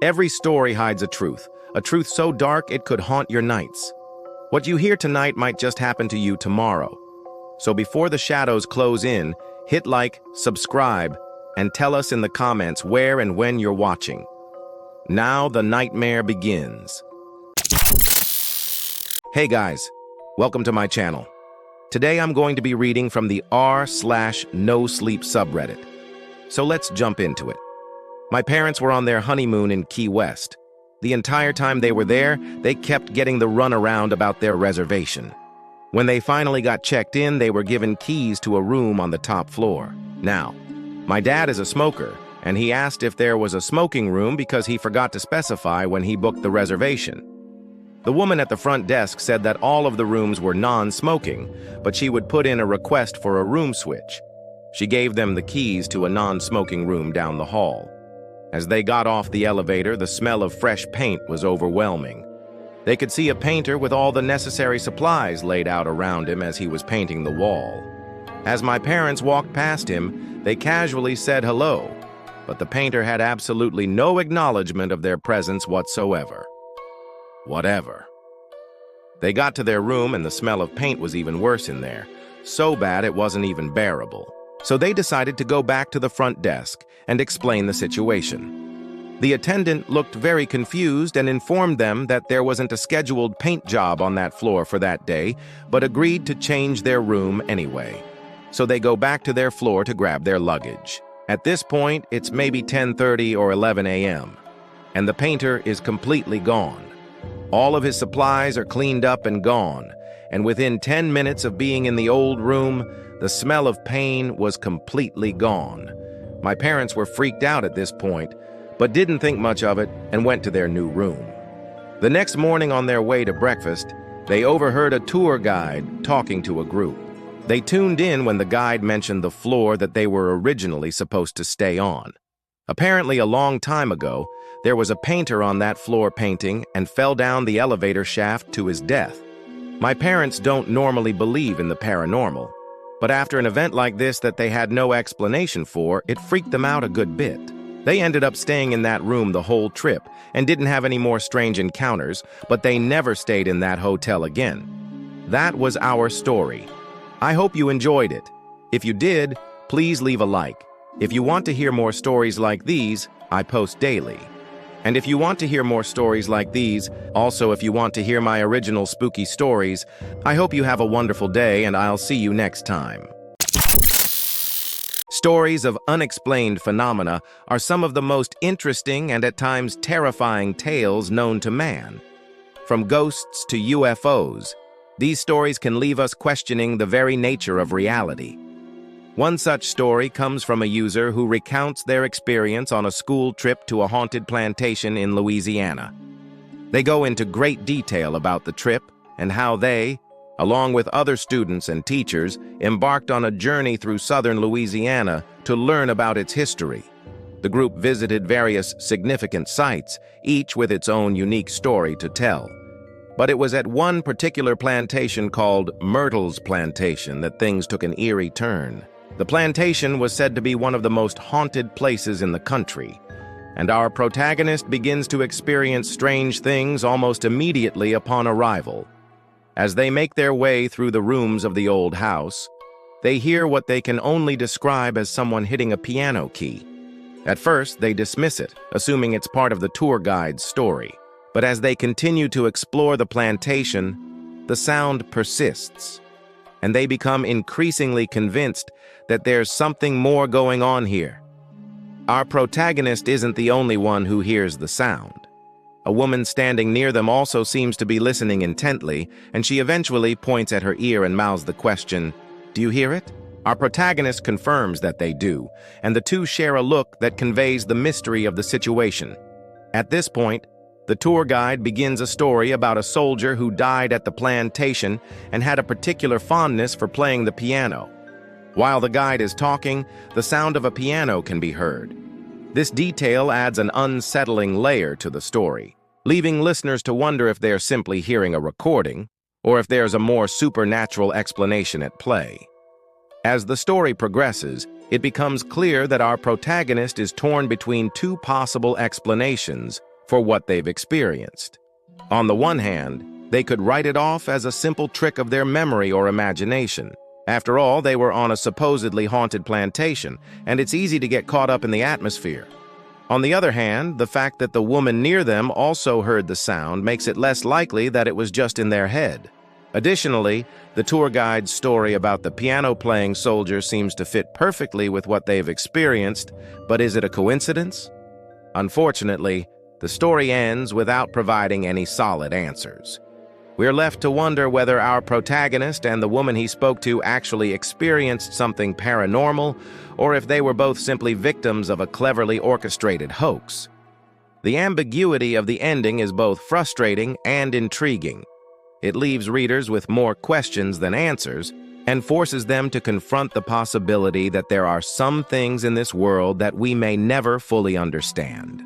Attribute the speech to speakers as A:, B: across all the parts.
A: Every story hides a truth so dark it could haunt your nights. What you hear tonight might just happen to you tomorrow. So before the shadows close in, hit like, subscribe, and tell us in the comments where and when you're watching. Now the nightmare begins. Hey guys, welcome to my channel. Today I'm going to be reading from the r/no sleep subreddit. So let's jump into it. My parents were on their honeymoon in Key West. The entire time they were there, they kept getting the runaround about their reservation. When they finally got checked in, they were given keys to a room on the top floor. Now, my dad is a smoker, and he asked if there was a smoking room because he forgot to specify when he booked the reservation. The woman at the front desk said that all of the rooms were non-smoking, but she would put in a request for a room switch. She gave them the keys to a non-smoking room down the hall. As they got off the elevator, the smell of fresh paint was overwhelming. They could see a painter with all the necessary supplies laid out around him as he was painting the wall. As my parents walked past him, they casually said hello, but the painter had absolutely no acknowledgement of their presence whatsoever. Whatever. They got to their room and the smell of paint was even worse in there, so bad it wasn't even bearable. So they decided to go back to the front desk and explain the situation. The attendant looked very confused and informed them that there wasn't a scheduled paint job on that floor for that day, but agreed to change their room anyway. So they go back to their floor to grab their luggage. At this point, it's maybe 10:30 or 11 a.m., and the painter is completely gone. All of his supplies are cleaned up and gone, and within 10 minutes of being in the old room, the smell of pain was completely gone. My parents were freaked out at this point, but didn't think much of it and went to their new room. The next morning on their way to breakfast, they overheard a tour guide talking to a group. They tuned in when the guide mentioned the floor that they were originally supposed to stay on. Apparently, a long time ago, there was a painter on that floor painting and fell down the elevator shaft to his death. My parents don't normally believe in the paranormal, but after an event like this that they had no explanation for, it freaked them out a good bit. They ended up staying in that room the whole trip and didn't have any more strange encounters, but they never stayed in that hotel again. That was our story. I hope you enjoyed it. If you did, please leave a like. If you want to hear more stories like these, I post daily. And if you want to hear more stories like these, also if you want to hear my original spooky stories, I hope you have a wonderful day and I'll see you next time. Stories of unexplained phenomena are some of the most interesting and at times terrifying tales known to man. From ghosts to UFOs, these stories can leave us questioning the very nature of reality. One such story comes from a user who recounts their experience on a school trip to a haunted plantation in Louisiana. They go into great detail about the trip and how they, along with other students and teachers, embarked on a journey through southern Louisiana to learn about its history. The group visited various significant sites, each with its own unique story to tell. But it was at one particular plantation called Myrtle's Plantation that things took an eerie turn. The plantation was said to be one of the most haunted places in the country, and our protagonist begins to experience strange things almost immediately upon arrival. As they make their way through the rooms of the old house, they hear what they can only describe as someone hitting a piano key. At first, they dismiss it, assuming it's part of the tour guide's story. But as they continue to explore the plantation, the sound persists, and they become increasingly convinced that there's something more going on here. Our protagonist isn't the only one who hears the sound. A woman standing near them also seems to be listening intently, and she eventually points at her ear and mouths the question, "Do you hear it?" Our protagonist confirms that they do, and the two share a look that conveys the mystery of the situation. At this point, the tour guide begins a story about a soldier who died at the plantation and had a particular fondness for playing the piano. While the guide is talking, the sound of a piano can be heard. This detail adds an unsettling layer to the story, leaving listeners to wonder if they're simply hearing a recording or if there's a more supernatural explanation at play. As the story progresses, it becomes clear that our protagonist is torn between two possible explanations, for what they've experienced. On the one hand, they could write it off as a simple trick of their memory or imagination. After all, they were on a supposedly haunted plantation, and it's easy to get caught up in the atmosphere. On the other hand, the fact that the woman near them also heard the sound makes it less likely that it was just in their head. Additionally, the tour guide's story about the piano-playing soldier seems to fit perfectly with what they've experienced, but is it a coincidence? Unfortunately, the story ends without providing any solid answers. We're left to wonder whether our protagonist and the woman he spoke to actually experienced something paranormal, or if they were both simply victims of a cleverly orchestrated hoax. The ambiguity of the ending is both frustrating and intriguing. It leaves readers with more questions than answers and forces them to confront the possibility that there are some things in this world that we may never fully understand.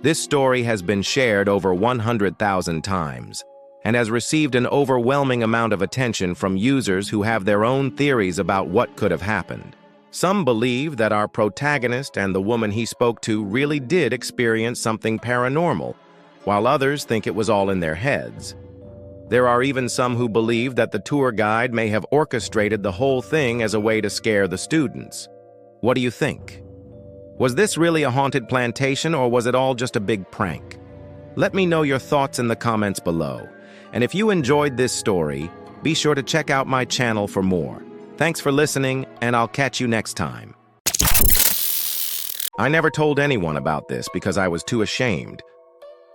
A: This story has been shared over 100,000 times and has received an overwhelming amount of attention from users who have their own theories about what could have happened. Some believe that our protagonist and the woman he spoke to really did experience something paranormal, while others think it was all in their heads. There are even some who believe that the tour guide may have orchestrated the whole thing as a way to scare the students. What do you think? Was this really a haunted plantation, or was it all just a big prank? Let me know your thoughts in the comments below. And if you enjoyed this story, be sure to check out my channel for more. Thanks for listening, and I'll catch you next time. I never told anyone about this because I was too ashamed.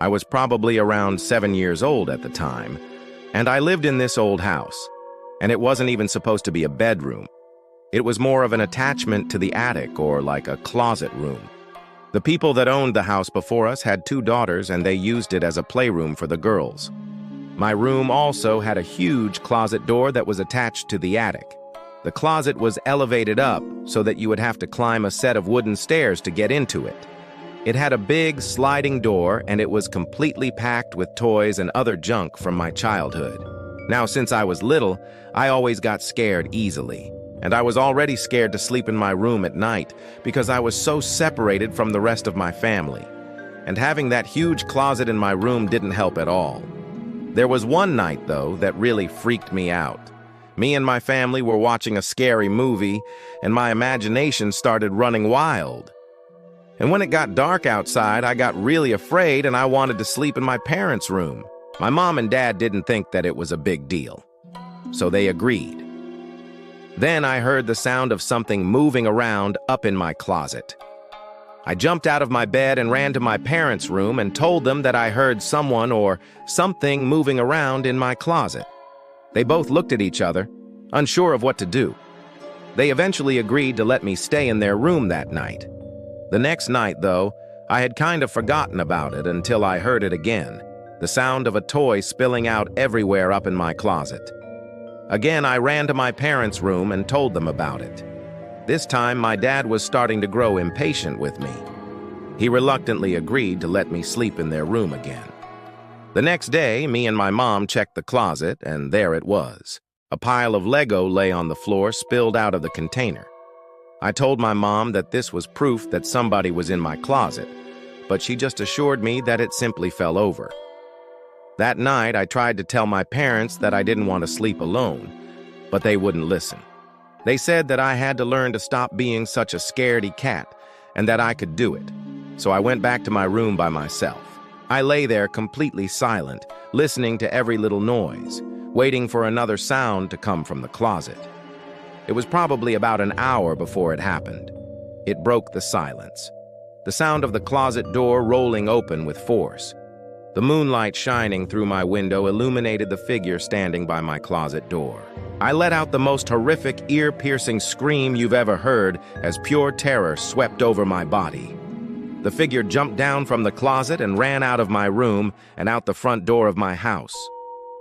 A: I was probably around 7 years old at the time, and I lived in this old house, and it wasn't even supposed to be a bedroom. It was more of an attachment to the attic, or like a closet room. The people that owned the house before us had 2 daughters, and they used it as a playroom for the girls. My room also had a huge closet door that was attached to the attic. The closet was elevated up so that you would have to climb a set of wooden stairs to get into it. It had a big sliding door, and it was completely packed with toys and other junk from my childhood. Now, since I was little, I always got scared easily, and I was already scared to sleep in my room at night because I was so separated from the rest of my family. And having that huge closet in my room didn't help at all. There was one night, though, that really freaked me out. Me and my family were watching a scary movie, and my imagination started running wild. And when it got dark outside, I got really afraid and I wanted to sleep in my parents' room. My mom and dad didn't think that it was a big deal, so they agreed. Then I heard the sound of something moving around up in my closet. I jumped out of my bed and ran to my parents' room and told them that I heard someone or something moving around in my closet. They both looked at each other, unsure of what to do. They eventually agreed to let me stay in their room that night. The next night, though, I had kind of forgotten about it until I heard it again, the sound of a toy spilling out everywhere up in my closet. Again, I ran to my parents' room and told them about it. This time, my dad was starting to grow impatient with me. He reluctantly agreed to let me sleep in their room again. The next day, me and my mom checked the closet, and there it was. A pile of Lego lay on the floor, spilled out of the container. I told my mom that this was proof that somebody was in my closet, but she just assured me that it simply fell over. That night, I tried to tell my parents that I didn't want to sleep alone, but they wouldn't listen. They said that I had to learn to stop being such a scaredy cat and that I could do it. So I went back to my room by myself. I lay there completely silent, listening to every little noise, waiting for another sound to come from the closet. It was probably about an hour before it happened. It broke the silence. The sound of the closet door rolling open with force. The moonlight shining through my window illuminated the figure standing by my closet door. I let out the most horrific, ear-piercing scream you've ever heard as pure terror swept over my body. The figure jumped down from the closet and ran out of my room and out the front door of my house.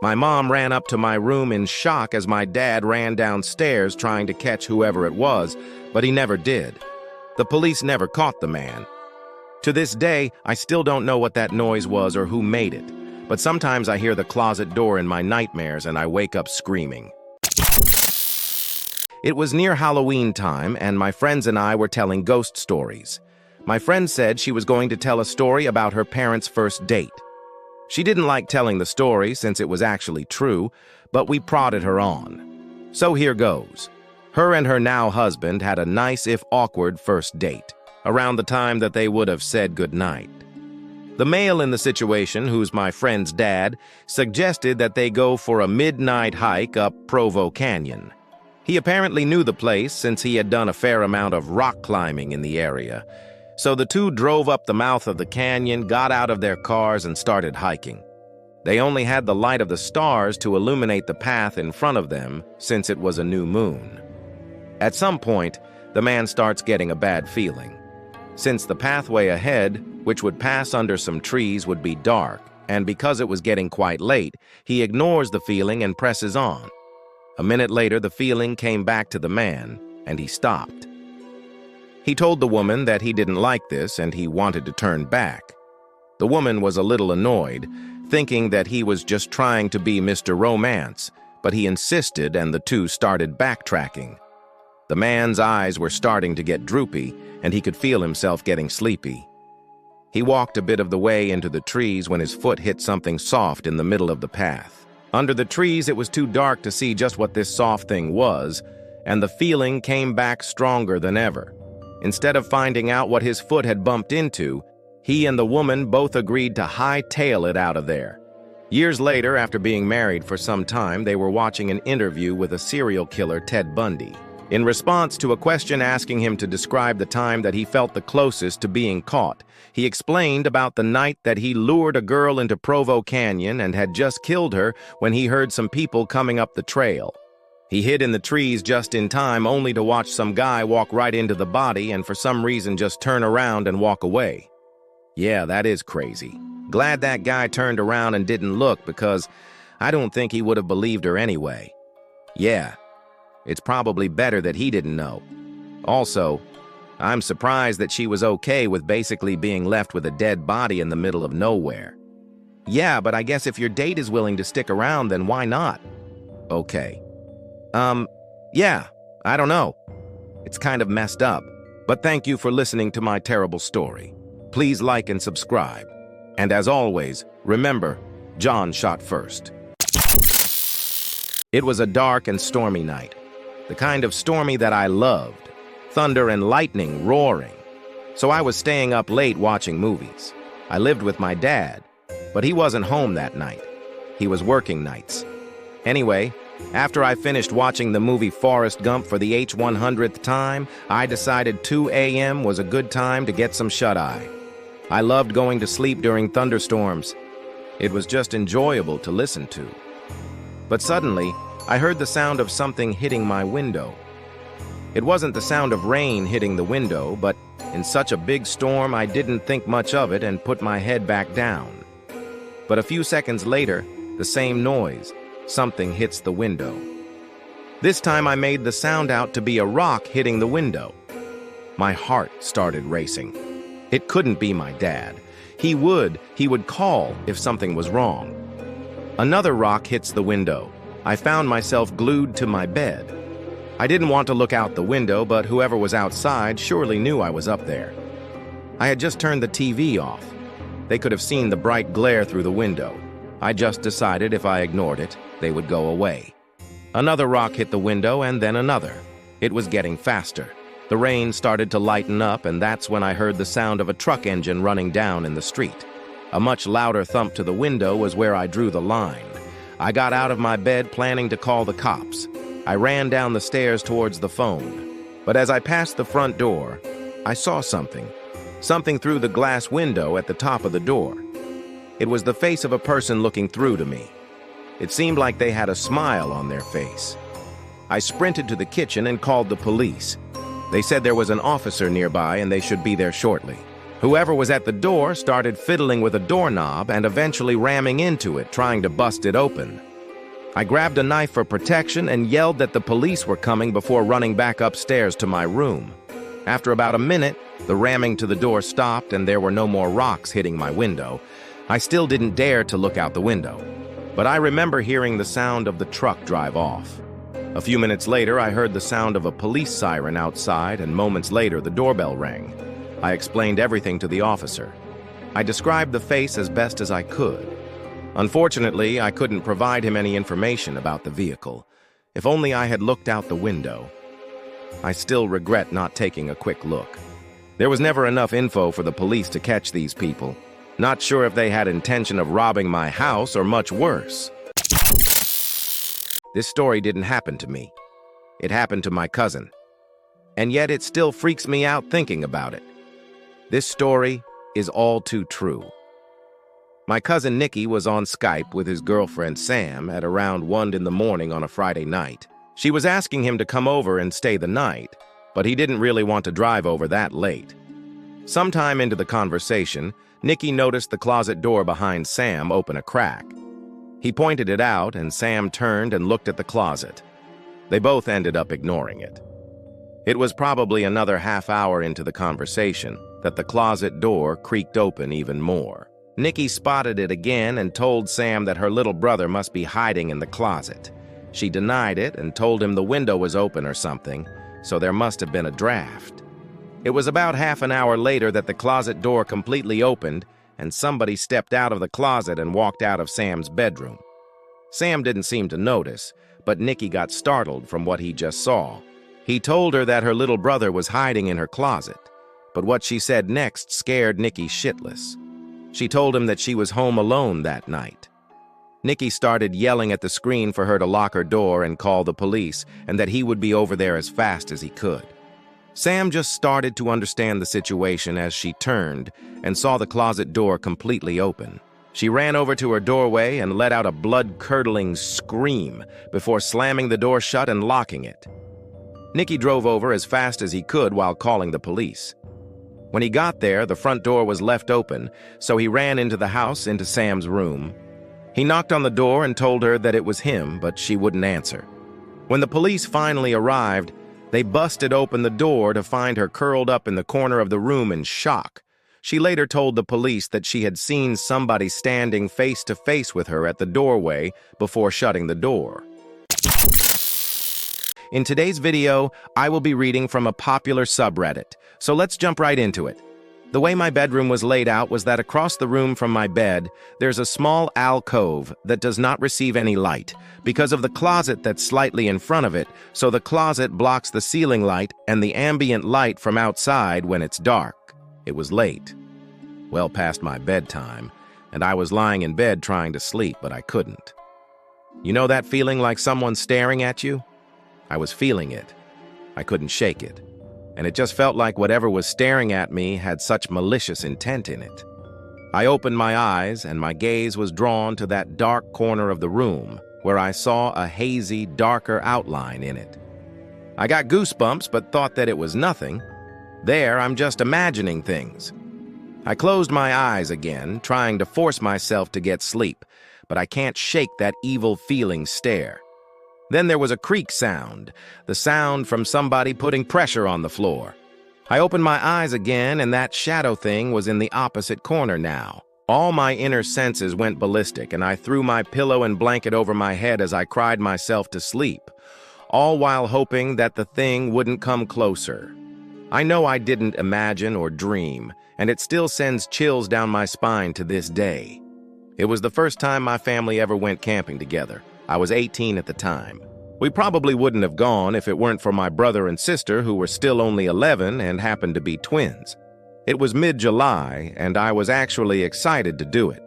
A: My mom ran up to my room in shock as my dad ran downstairs trying to catch whoever it was, but he never did. The police never caught the man. To this day, I still don't know what that noise was or who made it, but sometimes I hear the closet door in my nightmares and I wake up screaming. It was near Halloween time, and my friends and I were telling ghost stories. My friend said she was going to tell a story about her parents' first date. She didn't like telling the story since it was actually true, but we prodded her on. So here goes. Her and her now husband had a nice if awkward first date, around the time that they would have said goodnight. The male in the situation, who's my friend's dad, suggested that they go for a midnight hike up Provo Canyon. He apparently knew the place since he had done a fair amount of rock climbing in the area. So the two drove up the mouth of the canyon, got out of their cars, and started hiking. They only had the light of the stars to illuminate the path in front of them since it was a new moon. At some point, the man starts getting a bad feeling. Since the pathway ahead, which would pass under some trees, would be dark, and because it was getting quite late, he ignores the feeling and presses on. A minute later, the feeling came back to the man, and he stopped. He told the woman that he didn't like this and he wanted to turn back. The woman was a little annoyed, thinking that he was just trying to be Mr. Romance, but he insisted and the two started backtracking. The man's eyes were starting to get droopy, and he could feel himself getting sleepy. He walked a bit of the way into the trees when his foot hit something soft in the middle of the path. Under the trees, it was too dark to see just what this soft thing was, and the feeling came back stronger than ever. Instead of finding out what his foot had bumped into, he and the woman both agreed to hightail it out of there. Years later, after being married for some time, they were watching an interview with a serial killer, Ted Bundy. In response to a question asking him to describe the time that he felt the closest to being caught, he explained about the night that he lured a girl into Provo Canyon and had just killed her when he heard some people coming up the trail. He hid in the trees just in time, only to watch some guy walk right into the body and for some reason just turn around and walk away. Yeah, that is crazy. Glad that guy turned around and didn't look, because I don't think he would have believed her anyway. Yeah, it's probably better that he didn't know. Also, I'm surprised that she was okay with basically being left with a dead body in the middle of nowhere. Yeah, but I guess if your date is willing to stick around, then why not? Okay. Yeah, I don't know. It's kind of messed up, but thank you for listening to my terrible story. Please like and subscribe. And as always, remember, John shot first. It was a dark and stormy night, the kind of stormy that I loved, thunder and lightning roaring. So I was staying up late watching movies. I lived with my dad, but he wasn't home that night. He was working nights. Anyway, after I finished watching the movie Forrest Gump for the H100th time, I decided 2 a.m. was a good time to get some shut-eye. I loved going to sleep during thunderstorms. It was just enjoyable to listen to. But suddenly, I heard the sound of something hitting my window. It wasn't the sound of rain hitting the window, but in such a big storm, I didn't think much of it and put my head back down. But a few seconds later, the same noise. Something hits the window. This time I made the sound out to be a rock hitting the window. My heart started racing. It couldn't be my dad. He would call if something was wrong. Another rock hits the window. I found myself glued to my bed. I didn't want to look out the window, but whoever was outside surely knew I was up there. I had just turned the TV off. They could have seen the bright glare through the window. I just decided if I ignored it, they would go away. Another rock hit the window and then another. It was getting faster. The rain started to lighten up, and that's when I heard the sound of a truck engine running down in the street. A much louder thump to the window was where I drew the line. I got out of my bed planning to call the cops. I ran down the stairs towards the phone. But as I passed the front door, I saw something. Something through the glass window at the top of the door. It was the face of a person looking through to me. It seemed like they had a smile on their face. I sprinted to the kitchen and called the police. They said there was an officer nearby and they should be there shortly. Whoever was at the door started fiddling with a doorknob and eventually ramming into it, trying to bust it open. I grabbed a knife for protection and yelled that the police were coming before running back upstairs to my room. After about a minute, the ramming to the door stopped and there were no more rocks hitting my window. I still didn't dare to look out the window, but I remember hearing the sound of the truck drive off. A few minutes later, I heard the sound of a police siren outside, and moments later, the doorbell rang. I explained everything to the officer. I described the face as best as I could. Unfortunately, I couldn't provide him any information about the vehicle. If only I had looked out the window. I still regret not taking a quick look. There was never enough info for the police to catch these people. Not sure if they had intention of robbing my house or much worse. This story didn't happen to me. It happened to my cousin. And yet it still freaks me out thinking about it. This story is all too true. My cousin Nikki was on Skype with his girlfriend Sam at around 1 in the morning on a Friday night. She was asking him to come over and stay the night, but he didn't really want to drive over that late. Sometime into the conversation, Nikki noticed the closet door behind Sam open a crack. He pointed it out, and Sam turned and looked at the closet. They both ended up ignoring it. It was probably another half hour into the conversation that the closet door creaked open even more. Nikki spotted it again and told Sam that her little brother must be hiding in the closet. She denied it and told him the window was open or something, so there must have been a draft. It was about half an hour later that the closet door completely opened and somebody stepped out of the closet and walked out of Sam's bedroom. Sam didn't seem to notice, but Nikki got startled from what he just saw. He told her that her little brother was hiding in her closet, but what she said next scared Nikki shitless. She told him that she was home alone that night. Nikki started yelling at the screen for her to lock her door and call the police, and that he would be over there as fast as he could. Sam just started to understand the situation as she turned and saw the closet door completely open. She ran over to her doorway and let out a blood-curdling scream before slamming the door shut and locking it. Nikki drove over as fast as he could while calling the police. When he got there, the front door was left open, so he ran into the house, into Sam's room. He knocked on the door and told her that it was him, but she wouldn't answer. When the police finally arrived, they busted open the door to find her curled up in the corner of the room in shock. She later told the police that she had seen somebody standing face to face with her at the doorway before shutting the door. In today's video, I will be reading from a popular subreddit, so let's jump right into it. The way my bedroom was laid out was that across the room from my bed, there's a small alcove that does not receive any light because of the closet that's slightly in front of it, so the closet blocks the ceiling light and the ambient light from outside when it's dark. It was late, well past my bedtime, and I was lying in bed trying to sleep, but I couldn't. You know that feeling like someone's staring at you? I was feeling it. I couldn't shake it. And it just felt like whatever was staring at me had such malicious intent in it. I opened my eyes, and my gaze was drawn to that dark corner of the room, where I saw a hazy, darker outline in it. I got goosebumps, but thought that it was nothing. There, I'm just imagining things. I closed my eyes again, trying to force myself to get sleep, but I can't shake that evil feeling stare. Then there was a creak sound, the sound from somebody putting pressure on the floor. I opened my eyes again, and that shadow thing was in the opposite corner now. All my inner senses went ballistic, and I threw my pillow and blanket over my head as I cried myself to sleep, all while hoping that the thing wouldn't come closer. I know I didn't imagine or dream, and it still sends chills down my spine to this day. It was the first time my family ever went camping together. I was 18 at the time. We probably wouldn't have gone if it weren't for my brother and sister, who were still only 11 and happened to be twins. It was mid-July, and I was actually excited to do it.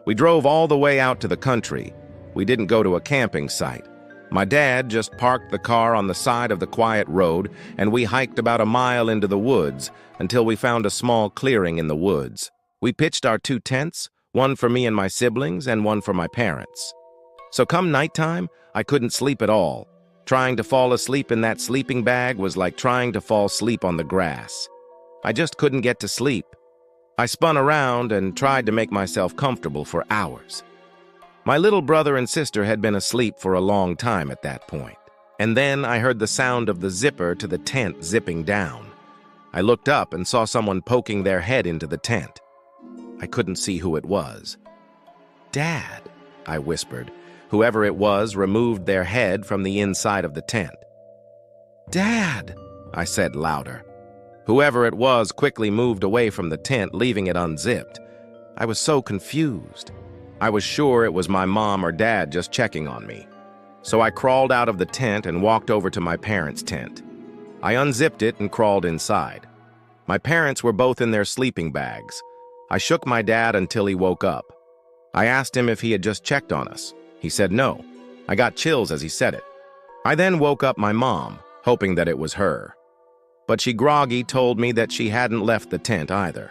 A: We drove all the way out to the country. We didn't go to a camping site. My dad just parked the car on the side of the quiet road, and we hiked about a mile into the woods until we found a small clearing in the woods. We pitched our 2 tents, one for me and my siblings and one for my parents. So come nighttime, I couldn't sleep at all. Trying to fall asleep in that sleeping bag was like trying to fall asleep on the grass. I just couldn't get to sleep. I spun around and tried to make myself comfortable for hours. My little brother and sister had been asleep for a long time at that point. And then I heard the sound of the zipper to the tent zipping down. I looked up and saw someone poking their head into the tent. I couldn't see who it was. "Dad," I whispered. Whoever it was removed their head from the inside of the tent. "Dad," I said louder. Whoever it was quickly moved away from the tent, leaving it unzipped. I was so confused. I was sure it was my mom or dad just checking on me. So I crawled out of the tent and walked over to my parents' tent. I unzipped it and crawled inside. My parents were both in their sleeping bags. I shook my dad until he woke up. I asked him if he had just checked on us. He said no. I got chills as he said it. I then woke up my mom, hoping that it was her. But she groggy told me that she hadn't left the tent either.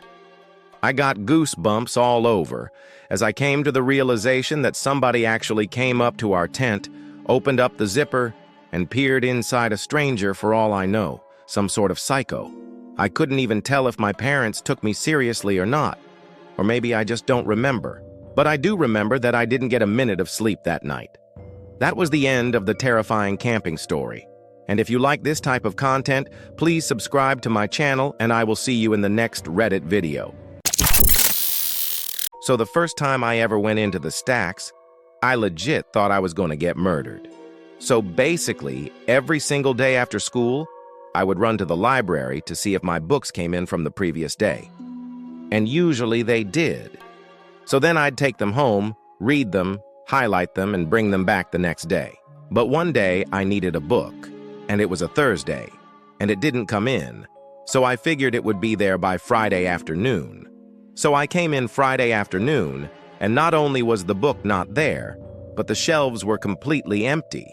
A: I got goosebumps all over as I came to the realization that somebody actually came up to our tent, opened up the zipper, and peered inside a stranger for all I know, some sort of psycho. I couldn't even tell if my parents took me seriously or not, or maybe I just don't remember. But I do remember that I didn't get a minute of sleep that night. That was the end of the terrifying camping story. And if you like this type of content, please subscribe to my channel and I will see you in the next Reddit video. So the first time I ever went into the stacks, I legit thought I was going to get murdered. So basically, every single day after school, I would run to the library to see if my books came in from the previous day. And usually they did. So then I'd take them home, read them, highlight them, and bring them back the next day. But one day I needed a book, and it was a Thursday, and it didn't come in. So I figured it would be there by Friday afternoon. So I came in Friday afternoon, and not only was the book not there, but the shelves were completely empty.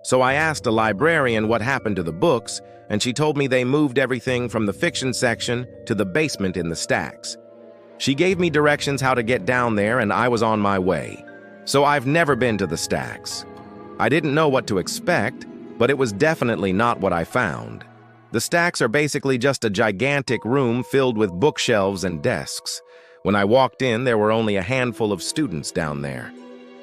A: So I asked a librarian what happened to the books, and she told me they moved everything from the fiction section to the basement in the stacks. She gave me directions how to get down there, and I was on my way. So I've never been to the stacks. I didn't know what to expect, but it was definitely not what I found. The stacks are basically just a gigantic room filled with bookshelves and desks. When I walked in, there were only a handful of students down there.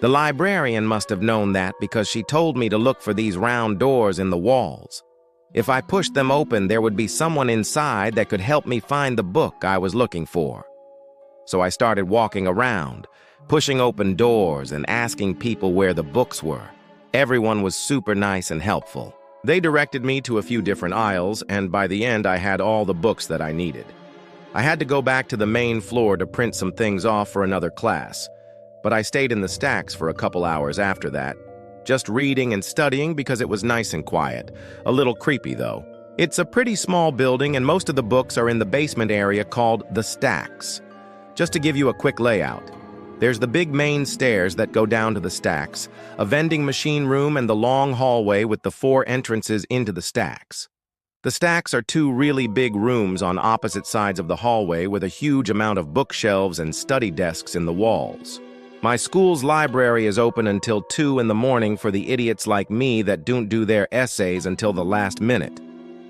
A: The librarian must have known that because she told me to look for these round doors in the walls. If I pushed them open, there would be someone inside that could help me find the book I was looking for. So I started walking around, pushing open doors and asking people where the books were. Everyone was super nice and helpful. They directed me to a few different aisles, and by the end I had all the books that I needed. I had to go back to the main floor to print some things off for another class, but I stayed in the stacks for a couple hours after that, just reading and studying because it was nice and quiet. A little creepy though. It's a pretty small building and most of the books are in the basement area called the stacks. Just to give you a quick layout, there's the big main stairs that go down to the stacks, a vending machine room, and the long hallway with the 4 entrances into the stacks. The stacks are 2 really big rooms on opposite sides of the hallway with a huge amount of bookshelves and study desks in the walls. My school's library is open until 2 in the morning for the idiots like me that don't do their essays until the last minute.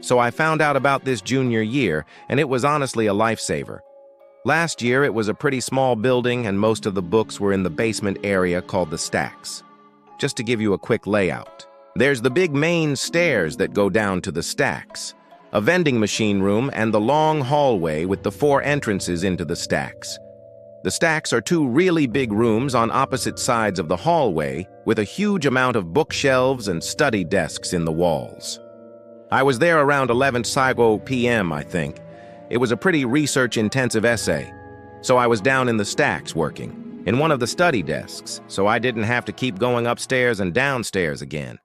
A: So I found out about this junior year, and it was honestly a lifesaver. Last year, it was a pretty small building, and most of the books were in the basement area called the stacks. Just to give you a quick layout, there's the big main stairs that go down to the stacks, a vending machine room, and the long hallway with the 4 entrances into the stacks. The stacks are 2 really big rooms on opposite sides of the hallway with a huge amount of bookshelves and study desks in the walls. I was there around 11 p.m., I think. It was a pretty research-intensive essay, so I was down in the stacks working, in one of the study desks, so I didn't have to keep going upstairs and downstairs again.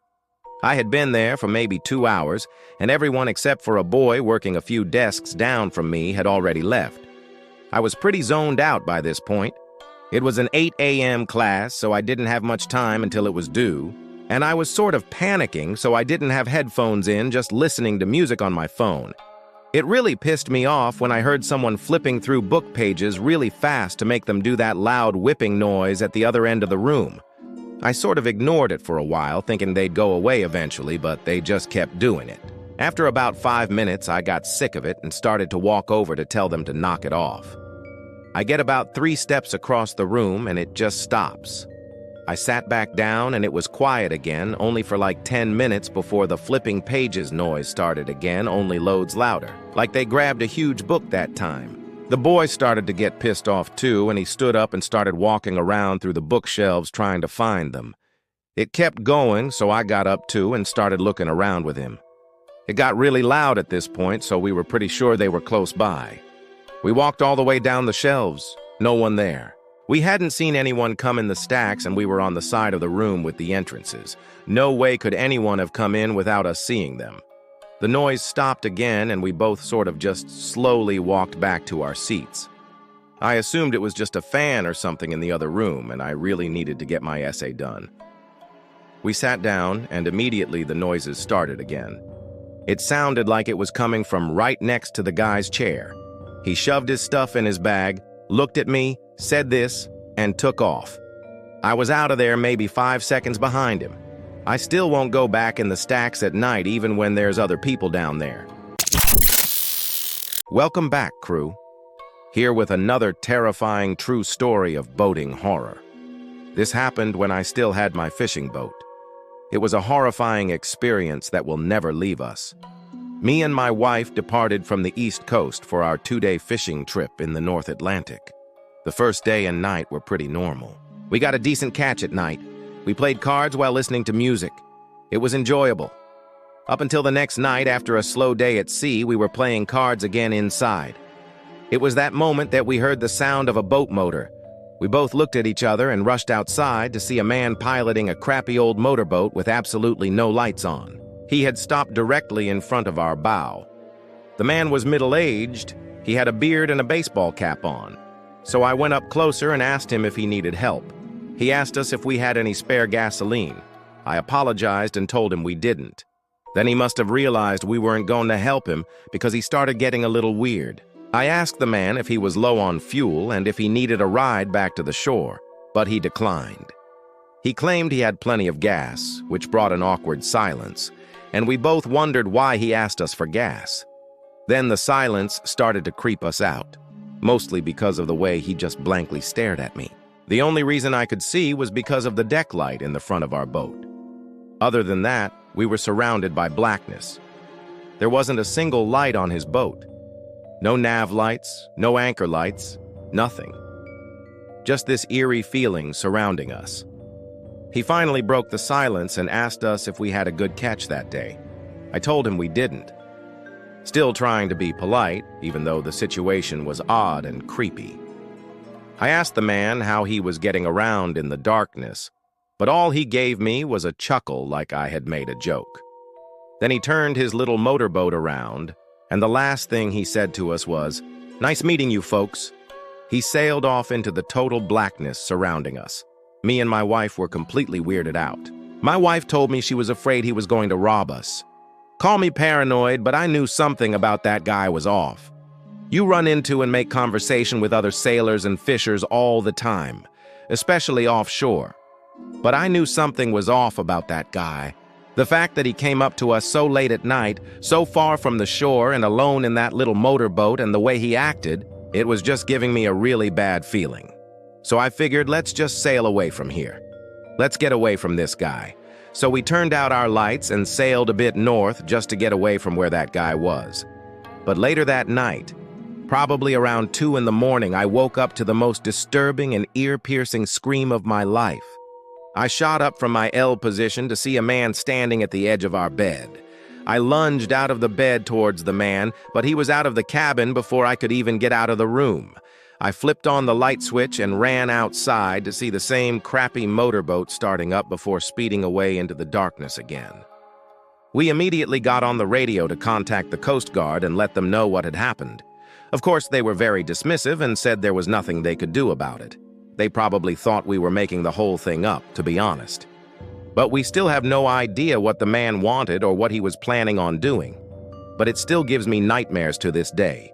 A: I had been there for maybe 2 hours, and everyone except for a boy working a few desks down from me had already left. I was pretty zoned out by this point. It was an 8 a.m. class, so I didn't have much time until it was due, and I was sort of panicking, so I didn't have headphones in, just listening to music on my phone. It really pissed me off when I heard someone flipping through book pages really fast to make them do that loud whipping noise at the other end of the room. I sort of ignored it for a while, thinking they'd go away eventually, but they just kept doing it. After about 5 minutes, I got sick of it and started to walk over to tell them to knock it off. I get about 3 steps across the room and it just stops. I sat back down and it was quiet again, only for like 10 minutes before the flipping pages noise started again, only loads louder. Like they grabbed a huge book that time. The boy started to get pissed off too, and he stood up and started walking around through the bookshelves trying to find them. It kept going, so I got up too and started looking around with him. It got really loud at this point, so we were pretty sure they were close by. We walked all the way down the shelves. No one there. We hadn't seen anyone come in the stacks, and we were on the side of the room with the entrances. No way could anyone have come in without us seeing them. The noise stopped again, and we both sort of just slowly walked back to our seats. I assumed it was just a fan or something in the other room, and I really needed to get my essay done. We sat down, and immediately the noises started again. It sounded like it was coming from right next to the guy's chair. He shoved his stuff in his bag, looked at me, said this, and took off. I was out of there maybe 5 seconds behind him. I still won't go back in the stacks at night even when there's other people down there. Welcome back, crew. Here with another terrifying true story of boating horror. This happened when I still had my fishing boat. It was a horrifying experience that will never leave us. Me and my wife departed from the East Coast for our 2-day fishing trip in the North Atlantic. The first day and night were pretty normal. We got a decent catch at night. We played cards while listening to music. It was enjoyable. Up until the next night, after a slow day at sea, we were playing cards again inside. It was that moment that we heard the sound of a boat motor. We both looked at each other and rushed outside to see a man piloting a crappy old motorboat with absolutely no lights on. He had stopped directly in front of our bow. The man was middle-aged. He had a beard and a baseball cap on. So I went up closer and asked him if he needed help. He asked us if we had any spare gasoline. I apologized and told him we didn't. Then he must have realized we weren't going to help him because he started getting a little weird. I asked the man if he was low on fuel and if he needed a ride back to the shore, but he declined. He claimed he had plenty of gas, which brought an awkward silence, and we both wondered why he asked us for gas. Then the silence started to creep us out, mostly because of the way he just blankly stared at me. The only reason I could see was because of the deck light in the front of our boat. Other than that, we were surrounded by blackness. There wasn't a single light on his boat. No nav lights, no anchor lights, nothing. Just this eerie feeling surrounding us. He finally broke the silence and asked us if we had a good catch that day. I told him we didn't. Still trying to be polite, even though the situation was odd and creepy. I asked the man how he was getting around in the darkness, but all he gave me was a chuckle like I had made a joke. Then he turned his little motorboat around, and the last thing he said to us was, "Nice meeting you, folks." He sailed off into the total blackness surrounding us. Me and my wife were completely weirded out. My wife told me she was afraid he was going to rob us. Call me paranoid, but I knew something about that guy was off. You run into and make conversation with other sailors and fishers all the time, especially offshore. But I knew something was off about that guy. The fact that he came up to us so late at night, so far from the shore and alone in that little motorboat, and the way he acted, it was just giving me a really bad feeling. So I figured, let's just sail away from here. Let's get away from this guy. So we turned out our lights and sailed a bit north just to get away from where that guy was. But later that night, probably around 2 in the morning, I woke up to the most disturbing and ear-piercing scream of my life. I shot up from my L position to see a man standing at the edge of our bed. I lunged out of the bed towards the man, but he was out of the cabin before I could even get out of the room. I flipped on the light switch and ran outside to see the same crappy motorboat starting up before speeding away into the darkness again. We immediately got on the radio to contact the Coast Guard and let them know what had happened. Of course, they were very dismissive and said there was nothing they could do about it. They probably thought we were making the whole thing up, to be honest. But we still have no idea what the man wanted or what he was planning on doing. But it still gives me nightmares to this day.